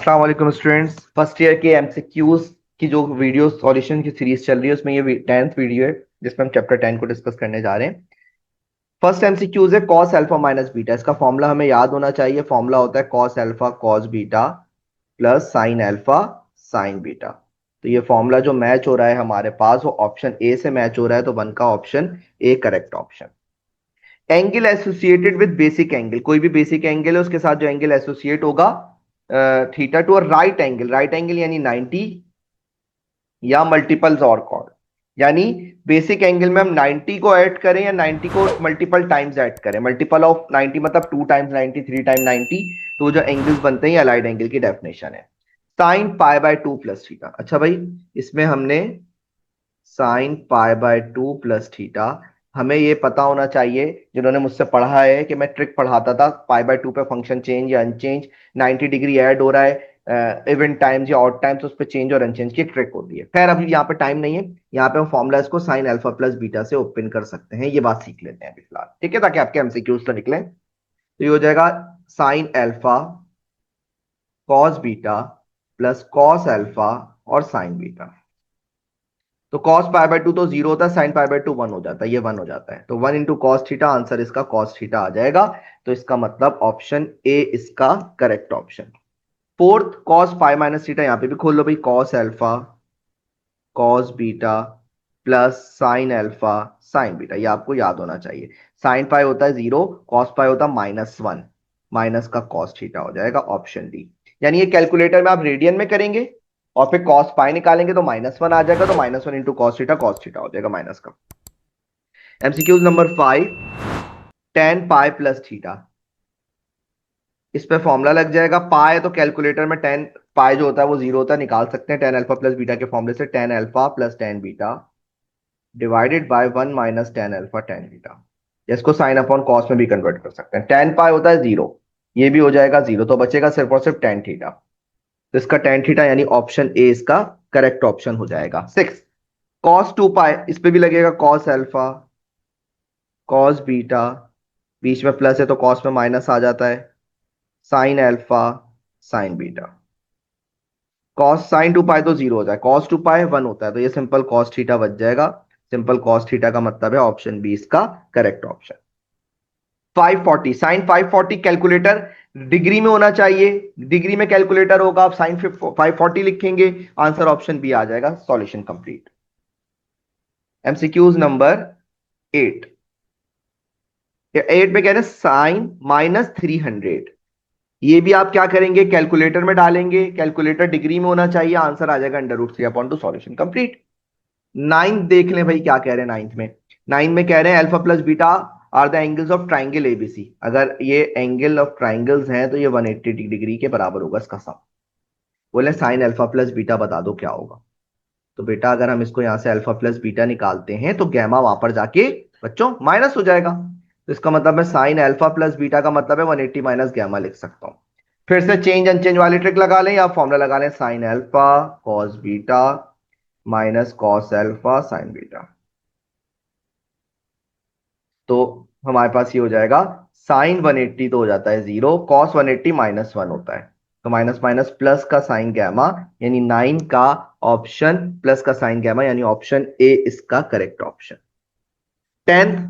अस्सलाम वालेकुम students. First year के एमसीक्यूज की जो वीडियो सॉल्यूशन की सीरीज चल रही है उसमें ये 10th वीडियो है जिसमें हम चैप्टर 10 को डिस्कस करने जा रहे हैं। फर्स्ट एमसीक्यूज है कॉस अल्फा माइनस बीटा। इसका फॉर्मूला हमें याद होना चाहिए। फॉर्मूला होता है cos alpha cos beta plus sine alpha sine beta. तो ये फॉर्मूला जो मैच हो रहा है हमारे पास वो ऑप्शन ए से मैच हो रहा है, तो वन का option A correct option. Angle associated with basic angle, कोई भी बेसिक एंगल है उसके साथ जो एंगल एसोसिएट होगा थीटा टू और राइट एंगल, राइट एंगल यानी 90 या मल्टीपल्स और कॉर्ड, यानी बेसिक एंगल में हम 90 को ऐड करें या 90 को मल्टीपल टाइम्स ऐड करें। मल्टीपल ऑफ 90 मतलब 2 टाइम्स 90, 3 टाइम 90, तो जो एंगल्स बनते हैं अलाइड एंगल की डेफिनेशन है sine pi by 2 plus theta. अच्छा भाई, इसमें हमने sine pi by 2 plus theta, हमें ये पता होना चाहिए जिन्होंने मुझसे पढ़ा है कि मैं ट्रिक पढ़ाता था पाई बाय 2 पे फंक्शन चेंज या अनचेंज, 90 डिग्री ऐड हो रहा है इवन टाइम्स या ऑड टाइम्स, उस पर चेंज और अनचेंज की ट्रिक होती है। खैर अभी यहाँ पे टाइम नहीं है, यहाँ पे हम फॉर्मुला इसको साइन अल्फा प्लस बीटा से ओपन कर सकते हैं। ये बात सीख लेते हैं अभी फिलहाल, ठीक है, ताकि आपके एमसीक्यूज तो निकले। तो ये हो जाएगा sine alpha cos beta plus cos alpha और साइन बीटा। तो cos पाई बाय 2 तो जीरो होता है, साइन पाई बाय 2 वन हो जाता है, ये वन हो जाता है, तो 1 इंटू कॉस थीटा, आंसर इसका cos थीटा आ जाएगा। तो इसका मतलब ऑप्शन ए इसका correct option. Fourth cos pi minus theta, यहां पे भी खोल लो भाई, cos alpha cos beta plus sine alpha sine beta, ये आपको याद होना चाहिए। साइन पाई होता है जीरो, cos पाई होता है -1, माइनस का cos थीटा हो जाएगा ऑप्शन डी। यानी ये कैलकुलेटर में आप रेडियन में करेंगे और फिर cos पाई निकालेंगे तो -1 आ जाएगा, तो -1 इंटू cos थीटा हो जाएगा माइनस का। MCQs number 5, ten pi plus theta. इस पे फॉर्मूला लग जाएगा। पाई तो कैलकुलेटर में टेन पाई जो होता है वो जीरो होता है, निकाल सकते हैं टेन अल्फा प्लस बीटा के फॉर्मूले से, tan alpha plus tan beta divided by 1 minus tan alpha tan beta. इसको साइन अपॉन कॉस में भी कन्वर्ट कर सकते हैं। टेन पाई होता है जीरो, ये भी हो जाएगा जीरो, तो बचेगा सिर्फ और सिर्फ टेन थीटा। तो इसका टेन थीटा यानी ऑप्शन ए इसका करेक्ट ऑप्शन हो जाएगा। सिक्स कॉस टू पाई, इस पे भी लगेगा कॉस अल्फा कॉस बीटा, बीच में प्लस है तो कॉस में माइनस आ जाता है, sine alpha sine beta. Cos sine two pi तो जीरो होता है, कॉस टू पाई वन होता है, तो ये सिंपल कॉस थीटा बच जाएगा। सिंपल कॉस थीटा का मतलब है ऑप्शन बी इसका correct option. 540 sine 540 calculator degree में होना चाहिए, डिग्री में कैलकुलेटर होगा, आप साइन 540 लिखेंगे, आंसर ऑप्शन बी आ जाएगा। Solution complete. एमसीक्यूज नंबर 8, 8 में कह रहे हैं साइन -300। ये भी आप क्या करेंगे, कैलकुलेटर में डालेंगे, कैलकुलेटर डिग्री में होना चाहिए, आंसर आ जाएगा √3/2। Solution complete. नाइन्थ देख लें भाई क्या कह रहे हैं नाइन्थ में। नाइन्थ में कह रहे हैं alpha plus beta are the angles of triangle ABC. अगर ये एंगल ऑफ ट्राइंगल्स हैं तो ये 180 डिग्री के बराबर होगा इसका सम। बोले साइन अल्फा प्लस बीटा बता दो क्या होगा। तो बेटा अगर हम इसको यहां से अल्फा प्लस बीटा निकालते हैं तो गैमा वहां पर जाके बच्चों माइनस हो जाएगा, तो इसका मतलब है साइन अल्फा प्लस बीटा का मतलब है 180 माइनस गैमा लिख सकता हूं। फिर से चेंज अनचेंज वाली ट्रिक लगा लें या फॉर्मूला लगा लें, sine alpha cos beta minus cos alpha sine beta. तो हमारे पास ये हो जाएगा साइन 180 तो हो जाता है जीरो, कॉस 180 -1 होता है, तो माइनस माइनस प्लस का साइन गैमा, यानी 9 का ऑप्शन प्लस का साइन गैमा, यानी ऑप्शन ए इसका correct option. 10th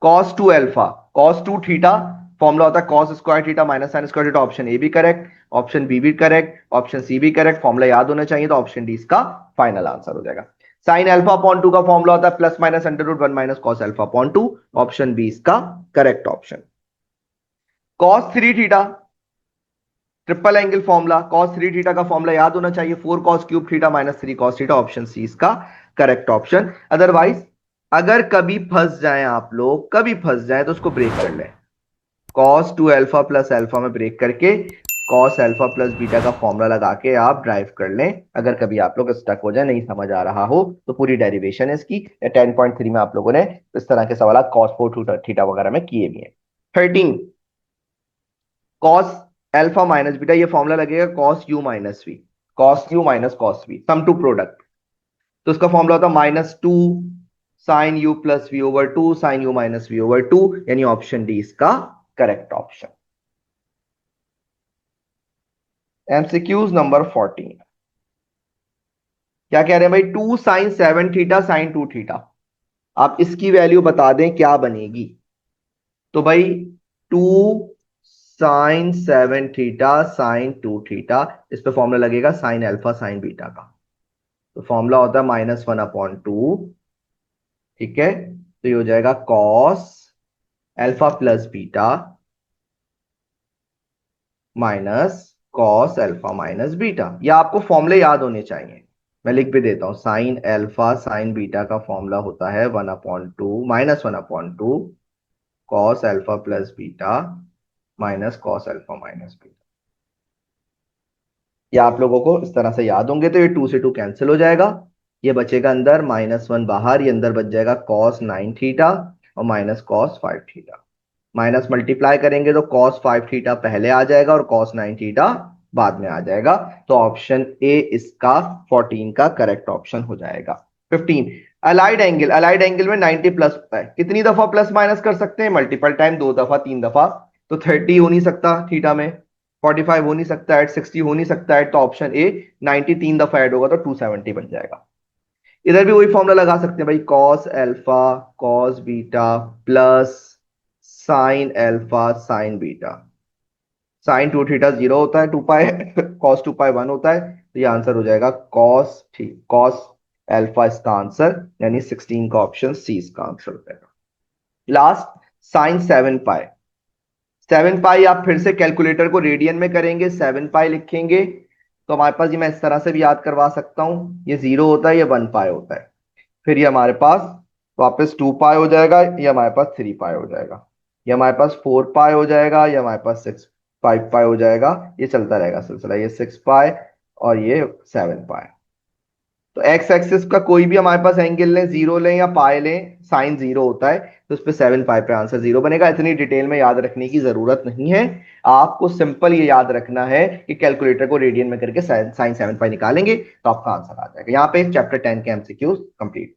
cos two alpha cos two theta, formula होता है cos square theta minus sine square theta. Option A भी करेक्ट, ऑप्शन बी भी करेक्ट, ऑप्शन सी भी correct, formula याद होना चाहिए, तो ऑप्शन डी इसका फाइनल आंसर हो जाएगा। साइन अल्फा अपॉन 2 का फॉर्मूला होता है plus minus √1 minus cos alpha upon 2, option B इसका correct option. Cos three theta triple angle formula, cos three theta का फॉर्मूला याद होना चाहिए, 4 cos cube theta minus 3 cos theta, option C इसका correct option. Otherwise अगर कभी फंस जाए आप लोग, कभी फंस जाए तो उसको ब्रेक कर लें, cos two alpha plus alpha में ब्रेक करके कॉस अल्फा प्लस बीटा का फॉर्मूला लगा के आप ड्राइव कर लें। अगर कभी आप लोग स्टक हो जाए, नहीं समझ आ रहा हो, तो पूरी डेरिवेशन है इसकी 10.3 में आप लोगों ने इस तरह के सवाल कॉस 4 थीटा वगैरह में किए भी हैं। 13 कॉस अल्फा माइनस बीटा, ये फॉर्मूला लगेगा cos u minus v, cos u minus cos v sum to product, तो उसका फॉर्मूला होता है -2 sine u plus v over 2 sine u minus v over 2, यानी ऑप्शन डी इसका करेक्ट ऑप्शन। MCQs number 14। क्या कह रहे हैं भाई, 2 sin 7 थीटा साइन 2 थीटा। आप इसकी वैल्यू बता दें क्या बनेगी। तो भाई 2 sin 7 थीटा साइन 2 थीटा, इस पे फॉर्मूला लगेगा साइन अल्फा साइन बीटा का। तो फॉर्मूला होता है -1/2। ठीक है, तो ये हो जाएगा cos alpha plus beta minus cos alpha minus beta. या आपको फॉर्मूले याद होने चाहिए, मैं लिख भी देता हूं। साइन अल्फा साइन बीटा का फॉर्मूला होता है 1/2 -1/2 cos alpha plus beta minus cos alpha minus beta. या आप लोगों को इस तरह से याद होंगे तो ये 2 से 2 कैंसिल हो जाएगा, ये बचेगा अंदर -1 बाहर, ये अंदर बच जाएगा cos 9 थीटा और minus cos 5 theta. Minus multiply करेंगे तो cos 5 थीटा पहले आ जाएगा और cos 9 थीटा बाद में आ जाएगा। तो ऑप्शन ए इसका 14 का करेक्ट ऑप्शन हो जाएगा। 15 अलाइड एंगल में 90 प्लस होता है, कितनी दफा प्लस माइनस कर सकते हैं, मल्टीपल टाइम, 2 दफा 3 दफा। तो 30 हो नहीं सकता थीटा में, 45 हो नहीं सकता है, 60 हो नहीं सकता है, तो ऑप्शन ए 90 3 दफा ऐड होगा तो 270 बन जाएगा। इधर भी वही फॉर्मूला लगा सकते हैं भाई, cos alpha cos beta plus sine alpha sine beta. Sine 2 theta 0 होता है, 2 पाई कॉस 2 पाई 1 होता है, तो ये आंसर हो जाएगा कॉस अल्फा इसका आंसर, यानी 16 का ऑप्शन सी इसका आंसर हो जाएगा। लास्ट sin 7 पाई। 7 पाई आप फिर से कैलकुलेटर को रेडियन में करेंगे, 7 पाई लिखेंगे तो हमारे पास, ये मैं इस तरह से भी याद करवा सकता हूं, ये 0 होता है, ये 1 पाई होता है, फिर ये हमारे पास वापस 2 पाई हो जाएगा, ये हमारे पास 3 पाई हो जाएगा, ये हमारे पास 4 पाई हो जाएगा, ये हमारे पास 5 पाई हो जाएगा, ये चलता रहेगा सिलसिला, ये 6 पाई और ये 7 पाई। तो एक्स एक्सिस का कोई भी हमारे पास एंगल लें, 0 लें या पाई लें, साइन 0 होता है, तो उस पर 7 पाई पे आंसर 0 बनेगा। इतनी डिटेल में याद रखने की जरूरत नहीं है, आपको सिंपल ये याद रखना है कि कैलकुलेटर को रेडियन में करके साइन 7 पाई निकालेंगे तो आपका आंसर आ जाएगा। यहाँ पे चैप्टर 10 के एमसीक्यूज कंप्लीट।